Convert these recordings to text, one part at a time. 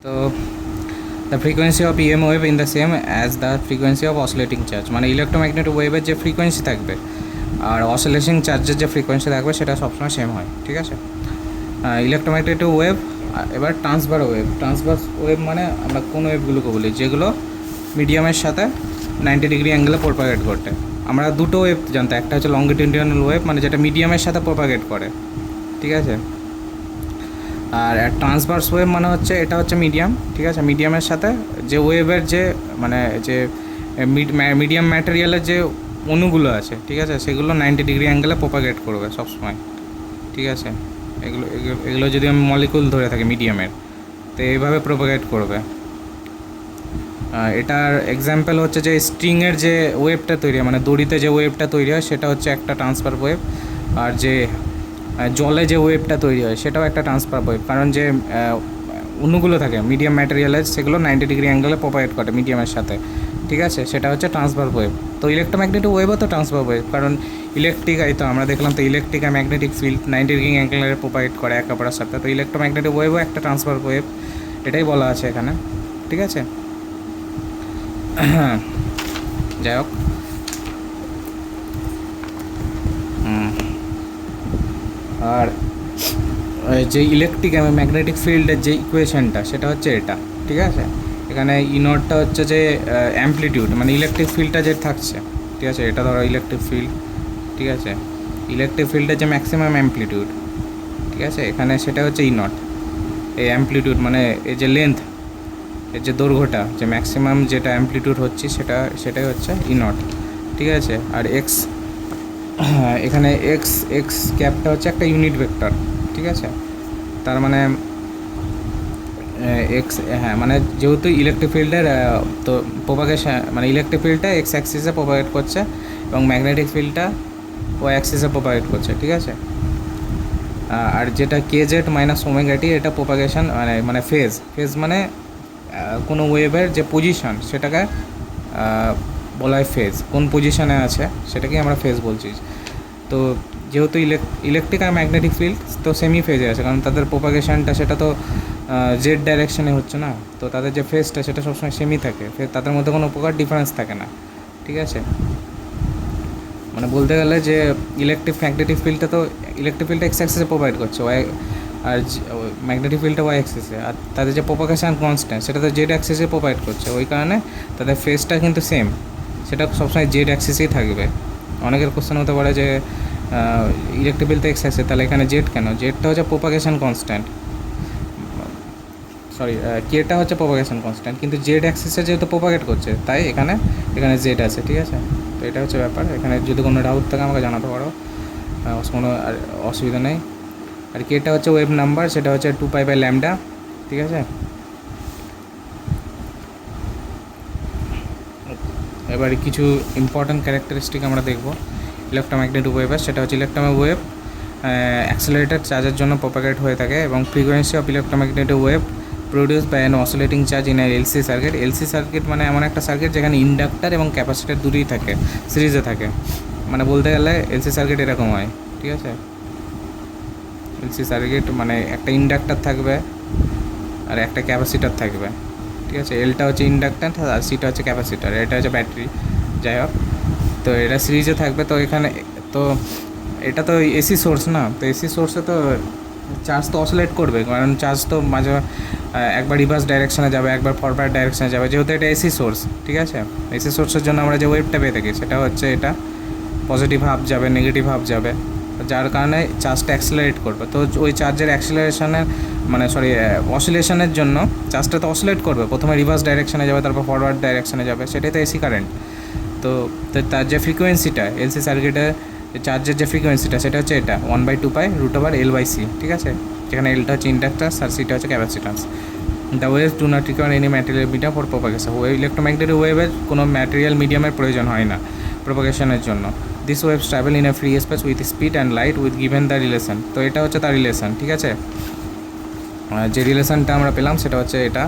তো the frequency of EM wave in the same as the frequency of oscillating charge, মানে electromagnetic ওয়েভের যে frequency থাকবে আর oscillation চার্জের যে ফ্রিকোয়েন্সি থাকবে সেটা সবসময় সেম হয়, ঠিক আছে। ইলেকট্রোম্যাগনেটিক ওয়েভ, এবার ট্রান্সভার্স ওয়েভ মানে আমরা কোন ওয়েভগুলোকে বলি, যেগুলো মিডিয়ামের সাথে 90 ডিগ্রি অ্যাঙ্গেলে প্রোপাগেট করতে। আমরা দুটো ওয়েভ জানতে, একটা হচ্ছে লঙ্গিটিউডিনাল ওয়েভ মানে যেটা মিডিয়ামের সাথে প্রোপাগেট করে, ঠিক আছে। আর ট্রান্সভার্স ওয়েভ মানে হচ্ছে এটা হচ্ছে মিডিয়াম, ঠিক আছে, মিডিয়ামের সাথে যে ওয়েভের যে মানে যে মিডিয়াম ম্যাটেরিয়ালের যে অণুগুলো আছে, ঠিক আছে, সেগুলো 90 ডিগ্রি অ্যাঙ্গেলে প্রোপাগেট করবে সবসময়, ঠিক আছে। এগুলো এগুলো যদি আমি মলিকুল ধরে থাকি মিডিয়ামের, তো এইভাবে প্রোপাগেট করবে। এটার এক্সাম্পল হচ্ছে যে স্ট্রিংয়ের যে ওয়েভটা তৈরি হয়, মানে দড়িতে যে ওয়েভটা তৈরি হয় সেটা হচ্ছে একটা ট্রান্সফার ওয়েভ। আর যে জলে যে ওয়েভটা তৈরি হয় সেটাও একটা ট্রান্সফার ওয়েভ, কারণ যে অণুগুলো থাকে মিডিয়াম ম্যাটেরিয়ালের সেগুলো 90 ডিগ্রি অ্যাঙ্গেলে প্রোপাগেট করে মিডিয়ামের সাথে, ঠিক আছে, সেটা হচ্ছে ট্রান্সফার ওয়েভ। তো ইলেকট্রোম্যাগনেটিক ওয়েভও তো ট্রান্সফার ওয়েভ, কারণ ইলেকট্রিক, এই তো আমরা দেখলাম তো ইলেকট্রিক আর ম্যাগনেটিক ফিল্ড 90 ডিগ্রি অ্যাঙ্গেলে প্রোপাগেট করে একে অপরের সাথে, তো ইলেকট্রোম্যাগনেটিক ওয়েভও একটা ট্রান্সফার ওয়েভ, এটাই বলা আছে এখানে, ঠিক আছে। যাই হোক, আর যে ইলেকট্রিক এবং ম্যাগনেটিক ফিল্ডের যে ইকুয়েশনটা সেটা হচ্ছে এটা, ঠিক আছে। এখানে ইনটটা হচ্ছে যে অ্যাম্পলিটিউড, মানে ইলেকট্রিক ফিল্ডটা যে থাকছে, ঠিক আছে, এটা ধরো ইলেকট্রিক ফিল্ড, ঠিক আছে, ইলেকট্রিক ফিল্ডের যে ম্যাক্সিমাম অ্যাম্পলিটিউড, ঠিক আছে, এখানে সেটা হচ্ছে ইনট। এই অ্যাম্পলিটিউড মানে এই যে লেন্থ, এর যে দৈর্ঘ্যটা, যে ম্যাক্সিমাম যেটা অ্যাম্পলিটিউড হচ্ছে সেটাই হচ্ছে ইনট, ঠিক আছে। আর এক্স, এখানে এক্স এক্স ক্যাপটা হচ্ছে একটা ইউনিট ভেক্টর, ঠিক আছে। তার মানে এক্স, হ্যাঁ, মানে যেহেতু ইলেকট্রিক ফিল্ডের তো প্রোপাগেশন, মানে ইলেকট্রিক ফিল্ডটা এক্স অ্যাক্সিসে প্রোপাগেট করছে এবং ম্যাগনেটিক ফিল্ডটা ওয়াই অ্যাক্সিসে প্রোপাগেট করছে, ঠিক আছে। আর যেটা কে জেড মাইনাস ওমেগা টি, এটা প্রোপাগেশন মানে ফেজ মানে কোনো ওয়েভের যে পজিশন সেটাকে বলা হয় ফেজ, কোন পজিশনে আছে সেটাকে আমরা ফেজ বলছি। তো যেহেতু ইলেকট্রিক আর ম্যাগনেটিক ফিল্ড তো সেমি ফেজে আছে, কারণ তাদের প্রোপাগেশনটা সেটা তো জেড ডাইরেকশানে হচ্ছে না, তো তাদের যে ফেজটা সেটা সবসময় সেমি থাকে, তাদের মধ্যে কোনো প্রকার ডিফারেন্স থাকে না, ঠিক আছে। মানে বলতে গেলে যে ম্যাগনেটিক ফিল্ডটা তো ইলেকট্রিক ফিল্ডটা এক্স অ্যাক্সিসে প্রোভাইড করছে ওয়াই, আর ম্যাগনেটিক ফিল্ডটা ওয়াই অ্যাক্সিসে, আর তাদের যে প্রোপাগেশন কনস্ট্যান্ট সেটা তো জেড অ্যাক্সিসে প্রোভাইড করছে, ওই কারণে তাদের ফেজটা কিন্তু সেম, সেটা সবসময় জেড অ্যাক্সিসেই থাকবে। অনেকের কোশ্চেন হতে পারে যে ইলেকট্রিক ফিল্ড তো এক্স অ্যাক্সিস, তাহলে এখানে জেড কেন? জেডটা হচ্ছে প্রোপাগেশন কনস্ট্যান্ট, সরি, কেটা হচ্ছে প্রোপাগেশন কনস্ট্যান্ট, কিন্তু জেড অ্যাক্সিসে যেহেতু প্রোপাগেট করছে তাই এখানে জেড আছে, ঠিক আছে। তো এটা হচ্ছে ব্যাপার। এখানে যদি কোনো ডাউট থাকে আমাকে জানাতে পারো, কোনো অসুবিধা নেই। আর কেটা হচ্ছে ওয়েভ নাম্বার, সেটা হচ্ছে 2π/λ, ঠিক আছে। এবার কিছু ইম্পর্ট্যান্ট ক্যারেক্টারিস্টিক আমরা দেখব ইলেকট্রোম্যাগনেটিক ওয়েভের, সেটা হচ্ছে ইলেকট্রোম্যাগনেটিক ওয়েভ অ্যাক্সেলারেটেড চার্জের জন্য প্রোপাগেট হয়ে থাকে, এবং frequency of electromagnetic wave produce by an oscillating charge in LC circuit. LC circuit মানে এমন একটা সার্কিট যেখানে ইন্ডাক্টর এবং ক্যাপাসিটর দুটোই থাকে, সিরিজে থাকে, মানে বলতে গেলে এলসি সার্কিট এরকম হয়, ঠিক আছে। এলসি সার্কিট মানে একটা ইন্ডাক্টর থাকবে আর একটা ক্যাপাসিটর থাকবে, ঠিক আছে। এলটা হচ্ছে ইন্ডাক্ট্যান্স আর সিটা হচ্ছে ক্যাপাসিটর, এটা হচ্ছে ব্যাটারি, যাই হোক। তো এটা সিরিজে থাকবে, তো এখানে তো এটা তো এসি সোর্স না, তো এসি সোর্সে তো চার্জ তো অসিলেট করবে, কারণ চার্জ তো মাঝে একবার রিভার্স ডাইরেকশানে যাবে, একবার ফরওয়ার্ড ডাইরেকশানে যাবে, যেহেতু এটা এসি সোর্স, ঠিক আছে। এসি সোর্সের জন্য আমরা যে ওয়েভটা পেয়ে থাকি সেটা হচ্ছে এটা পজিটিভ হাফ যাবে, নেগেটিভ হাফ যাবে, যার কারণে চার্জটা অ্যাক্সেলারেট করবে। তো ওই চার্জের অ্যাক্সেলারেশনের মানে অসিলেশনের জন্য চার্জটা তো অসিলেট করবে, প্রথমে রিভার্স ডাইরেকশানে যাবে, তারপর ফরওয়ার্ড ডাইরেকশানে যাবে, সেটাই তো এসি কারেন্ট। তো তার যে ফ্রিকোয়েন্সিটা এলসি সার্কিটের চার্জের যে ফ্রিকোয়েন্সিটা সেটা হচ্ছে এটা 1/2π√L/C, ঠিক আছে, যেখানে এলটা হচ্ছে ইন্ডাক্টান্স আর সিটা হচ্ছে capacitance. The waves do not require any material medium for propagation. Electromagnetic ওয়েভের কোনো ম্যাটেরিয়াল মিডিয়ামের প্রয়োজন হয় না প্রোপাগেশনের জন্য। This waves travel in a free space with speed and light with given the relation. তো এটা হচ্ছে তার রিলেশন, ঠিক আছে। যে রিলেশনটা আমরা পেলাম সেটা হচ্ছে এটা,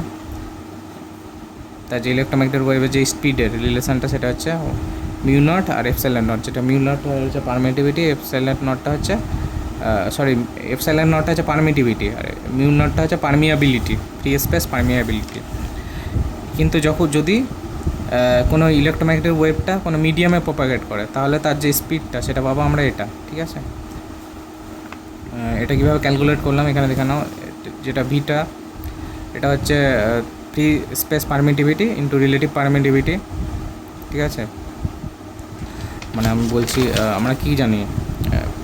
তার যে ইলেকট্রোম্যাগনেটিক ওয়েভের যে স্পিডের রিলেশনটা সেটা হচ্ছে μ0 আর ε0, যেটা μ0 হচ্ছে পারমিটিভিটি, ε0টা হচ্ছে সরি ε0টা হচ্ছে পারমিটিভিটি, আর μ0টা হচ্ছে পারমিয়াবিলিটি। Free space permeability. কিন্তু যদি কোনো ইলেকট্রোম্যাগনেটিক ওয়েভটা কোনো মিডিয়ামে প্রপাগেট করে তাহলে তার যে স্পিডটা সেটা পাবো আমরা এটা, ঠিক আছে। এটা কীভাবে ক্যালকুলেট করলাম এখানে দেখে নাও। যেটা ভিটা এটা হচ্ছে free space permittivity into relative permittivity, ঠিক আছে। মানে আমি বলছি আমরা কি জানি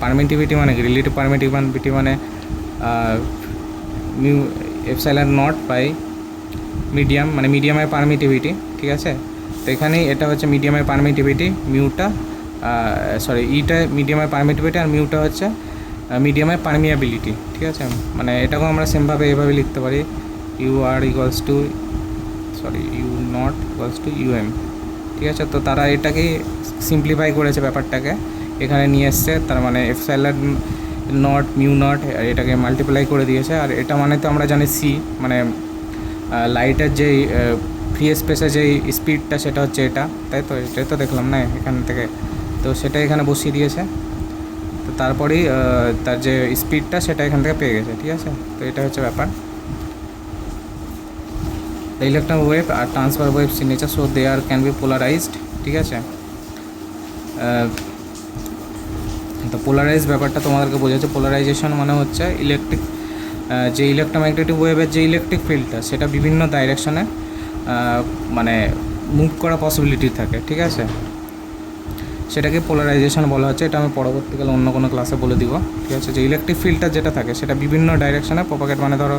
পারমিটিভিটি মানে কি, রিলেটিভ পারমিটিভিটি মানে mu epsilon nought by medium, মানে মিডিয়ামের পারমিটিভিটি, ঠিক আছে। তো এখানেই এটা হচ্ছে মিডিয়ামের পারমিটিভিটি, মিউটা ইটা মিডিয়ামের পারমিটিভিটি আর মিউটা হচ্ছে মিডিয়ামের পারমিয়াবিলিটি, ঠিক আছে। মানে এটাকেও আমরা সেমভাবে এভাবে লিখতে পারি, u nought equals to u m, ঠিক আছে। তো তারা এটাকে সিম্পলিফাই করেছে ব্যাপারটাকে, এখানে নিয়ে এসছে, তার মানে এপসাইলন নট মিউ নট এটাকে মাল্টিপ্লাই করে দিয়েছে। আর এটা মানে তো আমরা জানি সি, মানে লাইটের যে ফ্রি স্পেসে যে স্পিডটা সেটা হচ্ছে এটা, তাই তো, এটাই তো দেখলাম না এখান থেকে, তো সেটা এখানে বসিয়ে দিয়েছে। তো তারপরেই তার যে স্পিডটা সেটা এখান থেকে পেয়ে গেছে, ঠিক আছে। তো এটা হচ্ছে ব্যাপার। The electron wave are transfer waves in nature so they are can be polarised, ঠিক আছে। তো পোলারাইজ ব্যাপারটা তোমাদেরকে বোঝাচ্ছে। পোলারাইজেশন মানে হচ্ছে যে ইলেকট্রোম্যাগনেটিক ওয়েভের যে ইলেকট্রিক ফিল্ডটা সেটা বিভিন্ন ডাইরেকশনে মানে মুভ করা পসিবিলিটি থাকে, ঠিক আছে। সেটাকে পোলারাইজেশন বলা হচ্ছে। এটা আমি পরবর্তীকালে অন্য কোনো ক্লাসে বলে দিব, ঠিক আছে। যে ইলেকট্রিক ফিল্ডটা যেটা থাকে সেটা বিভিন্ন ডাইরেকশনে প্রপাগেট, মানে ধরো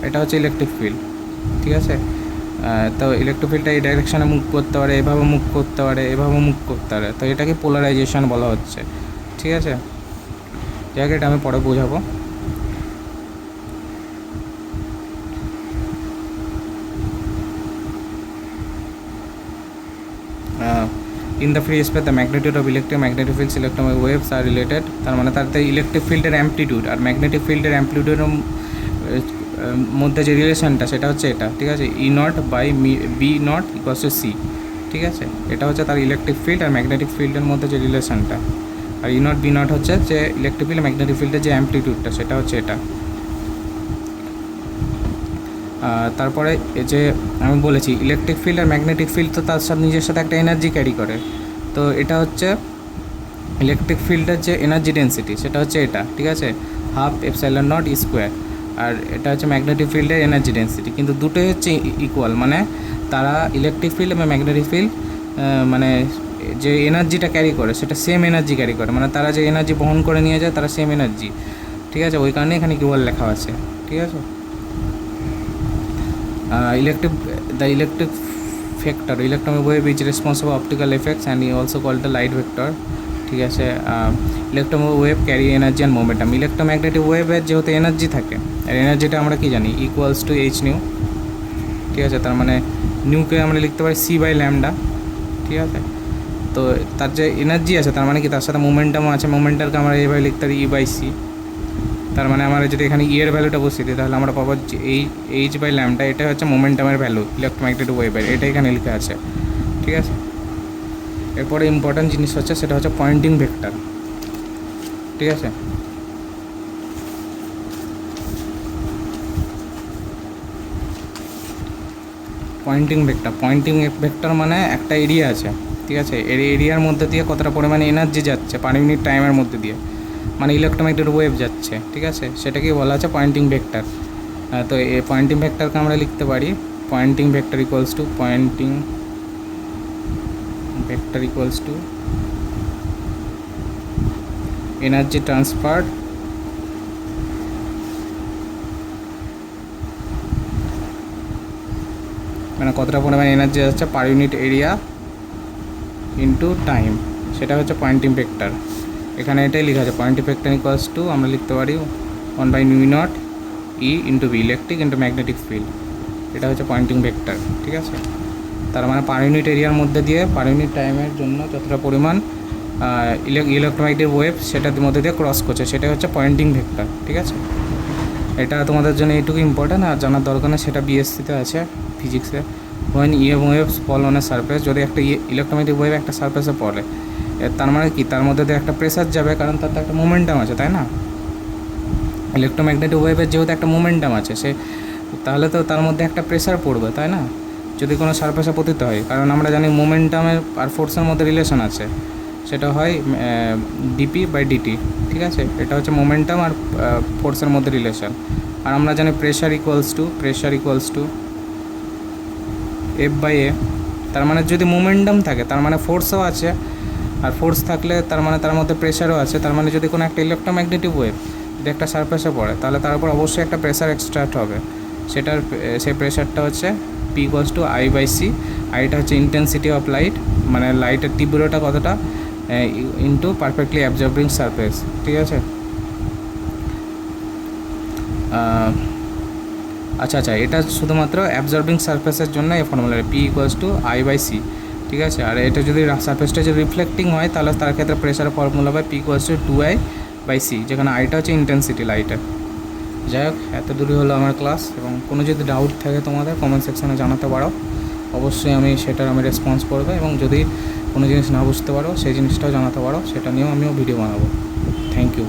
এটা হচ্ছে ইলেকট্রিক ফিল্ড, ঠিক আছে। তো ইলেকট্রিক ফিল্ডটা এই ডাইরেকশনে মুভ করতে পারে, এভাবে মুভ করতে পারে, এভাবে মুভ করতে পারে, তো এটাকে পোলারাইজেশন বলা হচ্ছে, ঠিক আছে। যাকে এটা আমি পরে বোঝাবো। In the free space the magnitude of electromagnetic fields electromagnetic waves are related, তার মানে তাদের ইলেকট্রিক ফিল্ডের অ্যাম্পলিটিউড আর ম্যাগনেটিক ফিল্ডের অ্যাম্পলিটিউডের মধ্যে যে রিলেশনটা সেটা হচ্ছে এটা, ঠিক আছে। E not by B not equals to C, ঠিক আছে। এটা হচ্ছে তার ইলেকট্রিক ফিল্ড আর ম্যাগনেটিক ফিল্ডের মধ্যে যে রিলেশনটা। আর ই নট বি নট হচ্ছে যে ইলেকট্রিক ফিল্ড ম্যাগনেটিক ফিল্ডের যে অ্যাম্পলিটিউডটা সেটা হচ্ছে এটা। তারপরে যে আমি বলেছি ইলেকট্রিক ফিল্ড আর ম্যাগনেটিক ফিল্ড তো তার সাথে নিজের সাথে একটা এনার্জি ক্যারি করে। তো এটা হচ্ছে ইলেকট্রিক ফিল্ডের যে এনার্জি ডেন্সিটি সেটা হচ্ছে এটা, ঠিক আছে, হাফ এপসাইলন নট স্কোয়ার। আর এটা হচ্ছে ম্যাগনেটিক ফিল্ডের এনার্জি ডেন্সিটি, কিন্তু দুটোই হচ্ছে ইকুয়াল, মানে তারা ইলেকট্রিক ফিল্ড এবং ম্যাগনেটিক ফিল্ড মানে যে এনার্জিটা ক্যারি করে সেটা সেম এনার্জি ক্যারি করে, মানে তারা যে এনার্জি বহন করে নিয়ে যায় তারা সেম এনার্জি, ঠিক আছে। ওই কারণে এখানে ইকুয়াল লেখা আছে, ঠিক আছে। The electric vector electromagnetic wave is responsible for optical effects and is also called the light vector, ঠিক আছে। Electromagnetic wave carry energy and momentum. Electromagnetic ওয়েভের যেহেতু এনার্জি থাকে, আর এনার্জিটা আমরা কি জানি ইকুয়ালস টু এইচ নিউ, ঠিক আছে। তার মানে নিউকে আমরা লিখতে পারি সি বাই ল্যামডা, ঠিক আছে। তো তার যে এনার্জি আছে তার মানে কি তার সাথে মোমেন্টামও আছে, মোমেন্টামকে আমরা এইভাবে লিখতে পারি ই বাই সি। তার মানে আমরা যদি এখানে ই এর ভ্যালুটা বসিয়ে দিই তাহলে আমরা পাবো যে এইচ বাই ল্যামডা, এটা হচ্ছে মোমেন্টামের ভ্যালু ইলেকট্রোম্যাগনেটিক ওয়েভের, এটা এখানে লেখা আছে, ঠিক আছে। এরপরে ইম্পর্ট্যান্ট জিনিস হচ্ছে সেটা হচ্ছে পয়েন্টিং ভেক্টর, ঠিক আছে। পয়েন্টিং ভেক্টর মানে একটা এরিয়া আছে, ঠিক আছে। এর এরিয়ার মধ্যে দিয়ে কতটা পরিমাণে এনার্জি যাচ্ছে পার ইউনিট টাইমের মধ্যে দিয়ে, মানে ইলেকট্রোম্যাগনেটিক ওয়েভ যাচ্ছে, ঠিক আছে। সেটাকেই বলা আছে পয়েন্টিং ভেক্টর। তো এই পয়েন্টিং ভেক্টরকে আমরা লিখতে পারি Poynting vector equals to energy transfer মানে কতটা পরিমাণে এনার্জি যাচ্ছে per unit area into time, সেটা হচ্ছে পয়েন্টিং ভেক্টর। এখানে এটাই লেখা আছে পয়েন্টিং ভেক্টর ইকুয়ালস টু আমরা লিখতে পারি 1/μ0 E into B, electric into magnetic field, এটা হচ্ছে পয়েন্টিং ভেক্টর, ঠিক আছে। তার মানে পার ইউনিট এরিয়ার মধ্যে দিয়ে পার ইউনিট টাইমের জন্য যতটা পরিমাণ ইলেকট্রোম্যাগনেটিক ওয়েভ সেটার মধ্যে দিয়ে ক্রস করছে সেটা হচ্ছে পয়েন্টিং ভেক্টর, ঠিক আছে। এটা তোমাদের জন্য এইটুকু ইম্পর্ট্যান্ট, আর জানার দরকার নেই, সেটা বিএসসিতে আছে ফিজিক্সে। When waves fall on a surface, যদি একটা ইলেকট্রোম্যাগনেটিক ওয়েভ একটা সারফেসে পড়ে তার মানে কি তার মধ্যে দিয়ে একটা প্রেসার যাবে, কারণ তার তো একটা মোমেন্টাম আছে, তাই না। ইলেকট্রোম্যাগনেটিক ওয়েভের যেহেতু একটা মোমেন্টাম আছে, তাহলে তো তার মধ্যে একটা প্রেসার পড়বে, তাই না, যদি কোনো সারফেসে পতিত হয়। কারণ আমরা জানি মোমেন্টামের আর ফোর্সের মধ্যে রিলেশন আছে, সেটা হয় ডিপি বাই ডিটি, ঠিক আছে। এটা হচ্ছে মোমেন্টাম আর ফোর্সের মধ্যে রিলেশন। আর আমরা জানি pressure equals to F by A. তার মানে যদি মোমেন্টাম থাকে তার মানে ফোর্সও আছে, আর ফোর্স থাকলে তার মানে তার মধ্যে প্রেশারও আছে। তার মানে যদি কোনো একটা ইলেকট্রোম্যাগনেটিক ওয়েভ যদি একটা সারফেসে পড়ে, তাহলে তার উপর অবশ্যই একটা প্রেশার এক্সট্রাক্ট হবে। সেই প্রেশারটা হচ্ছে P equals to I by C. আইটা হচ্ছে ইন্টেন্সিটি অফ লাইট, মানে লাইটের তীব্রতা কতটা, ইন্টু পারফেক্টলি অ্যাবজর্বিং সারফেস, ঠিক আছে। আচ্ছা, এটা শুধুমাত্র অ্যাবজর্বিং সারফেসের জন্য এই formula P equals to I by C, ঠিক আছে। আর এটা যদি সারফেসটা যদি রিফ্লেক্টিং হয়, তাহলে তার ক্ষেত্রে প্রেশার ফর্মুলা হবে P equals to 2i by C, যেখানে আইটা হচ্ছে ইন্টেন্সিটি লাইটের। যাই হোক, এত দূরই হলো আমার ক্লাস, এবং কোনো যদি ডাউট থাকে তোমাদের কমেন্ট সেকশনে জানাতে পারো, অবশ্যই সেটার রেসপন্স করবো। এবং যদি কোনো জিনিস না বুঝতে পারো সেই জিনিসটাও জানাতে পারো, সেটা নিয়েও আমিও ভিডিও বানাবো। Thank you.